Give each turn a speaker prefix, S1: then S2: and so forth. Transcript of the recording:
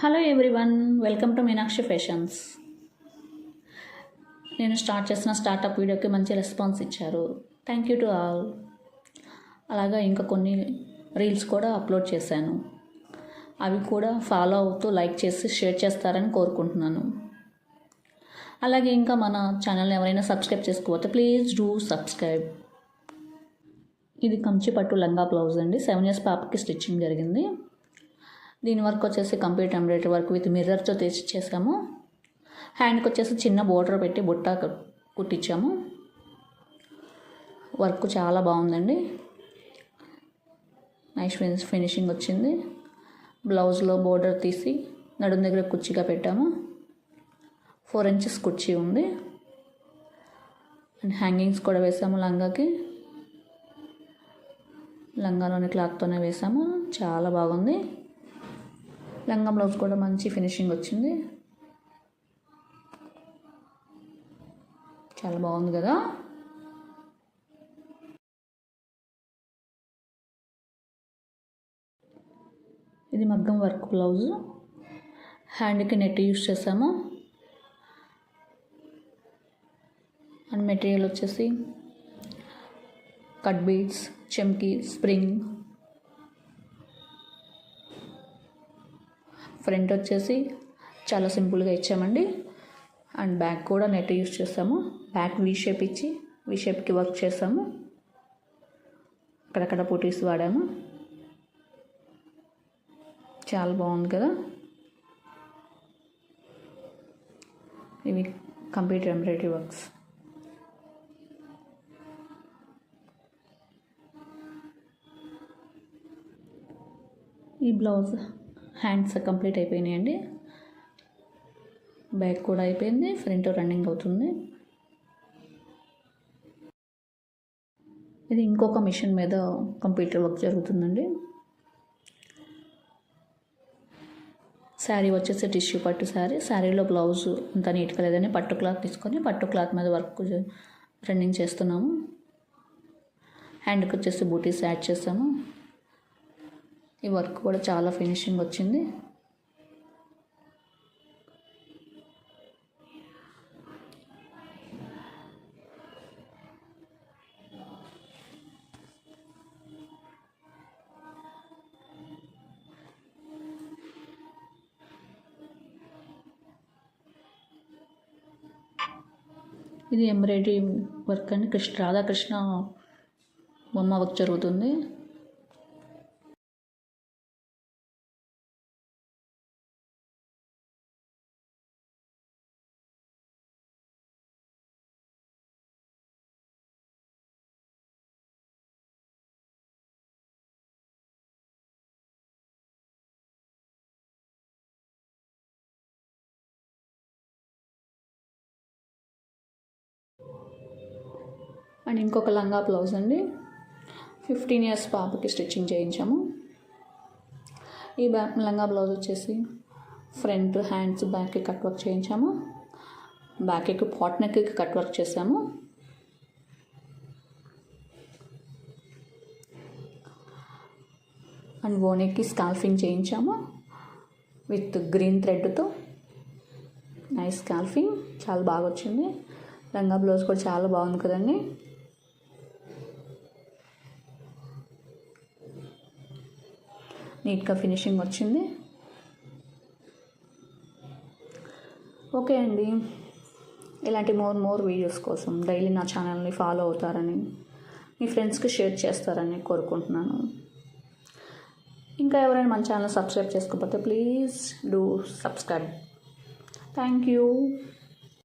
S1: Hello everyone, welcome to Meenakshi fashions. నేను start చేసిన startup వీడియోకి మంచి రెస్పాన్స్ ఇచ్చారు. Thank you to all. అలాగా ఇంకా కొన్ని రీల్స్ కూడా అప్లోడ్ చేశాను. అవి కూడా ఫాలో అవుతూ లైక్ చేసి షేర్ చేస్తారని కోరుకుంటున్నాను. అలాగే ఇంకా మన ఛానల్ని ఎవరైనా సబ్స్క్రైబ్ చేసుకోకపోతే ప్లీజ్ డూ సబ్స్క్రైబ్. ఇది కంచి పట్టు లంగా బ్లౌజ్ అండి. 7 years పాపకి స్టిచ్చింగ్ జరిగింది. దీని వర్క్ వచ్చేసి కంప్లీట్ ఎంబ్రాయిడరీ వర్క్ విత్ మిర్రర్తో చేసాము. హ్యాండ్కి వచ్చేసి చిన్న బోర్డర్ పెట్టి బుట్ట కుట్టించాము. వర్క్ చాలా బాగుందండి. నైస్ ఫినిషింగ్ వచ్చింది. బ్లౌజ్లో బోర్డర్ తీసి నడుము దగ్గర కుర్చీగా పెట్టాము. 4 inches కుర్చీ ఉంది. అండ్ హ్యాంగింగ్స్ కూడా వేసాము. లంగాలోని క్లాత్తోనే వేసాము. చాలా బాగుంది. లంగా బ్లౌజ్ కూడా మంచి ఫినిషింగ్ వచ్చింది. చాలా బాగుంది కదా. ఇది మగ్గం వర్క్ బ్లౌజ్. హ్యాండ్కి నెట్ యూస్ చేసాము. అండ్ మెటీరియల్ వచ్చేసి కట్ బీడ్స్, చెమ్కీ, స్ప్రింగ్. ఫ్రంట్ వచ్చేసి చాలా సింపుల్గా ఇచ్చామండి. అండ్ బ్యాక్ కూడా నెట్ యూస్ చేసాము. బ్యాక్ వీ షేప్ ఇచ్చి వీ షేప్కి వర్క్ చేసాము. అక్కడక్కడ బూటీస్ వాడాము. చాలా బాగుంది కదా. ఇవి కంప్లీట్ ఎంబ్రాయిడరీ వర్క్స్. ఈ బ్లౌజ్ హ్యాండ్స్ కంప్లీట్ అయిపోయినాయండి. బ్యాక్ కూడా అయిపోయింది. ఫ్రంట్ రన్నింగ్ అవుతుంది. ఇది ఇంకొక మిషన్ మీద కంప్యూటర్ వర్క్ జరుగుతుందండి. శారీ వచ్చేసి టిష్యూ పట్టు శారీ. శారీలో బ్లౌజ్ అంత నీట్గా లేదని పట్టు క్లాత్ తీసుకొని పట్టు క్లాత్ మీద వర్క్ రన్నింగ్ చేస్తున్నాము. హ్యాండ్కి వచ్చేసి బూటీస్ యాడ్ చేస్తాము. ఈ వర్క్ కూడా చాలా ఫినిషింగ్ వచ్చింది. ఇది ఎంబ్రాయిడరీ వర్క్ అని రాధాకృష్ణ బొమ్మ వర్క్ జరుగుతుంది. అండ్ ఇంకొక లంగా బ్లౌజ్ అండి. 15 years పాపకి స్టిచ్చింగ్ చేయించాము. ఈ లంగా బ్లౌజ్ వచ్చేసి ఫ్రంట్ హ్యాండ్స్ బ్యాక్కి కట్ వర్క్ చేయించాము. బ్యాక్కి పాట్ నెక్కి కట్ వర్క్ చేసాము. అండ్ ఓనెక్కి స్కాల్ఫింగ్ చేయించాము విత్ గ్రీన్ థ్రెడ్తో. నైస్ స్కాల్ఫింగ్, చాలా బాగా వచ్చింది. లంగా బ్లౌజ్ కూడా చాలా బాగుంది కదండి. నీట్గా ఫినిషింగ్ వచ్చింది. ఓకే అండి. ఇలాంటి మోర్ వీడియోస్ కోసం డైలీ నా ఛానల్ని ఫాలో అవుతారని, మీ ఫ్రెండ్స్కి షేర్ చేస్తారని కోరుకుంటున్నాను. ఇంకా ఎవరైనా మన ఛానల్ సబ్స్క్రైబ్ చేసుకోకపోతే please do subscribe. Thank you.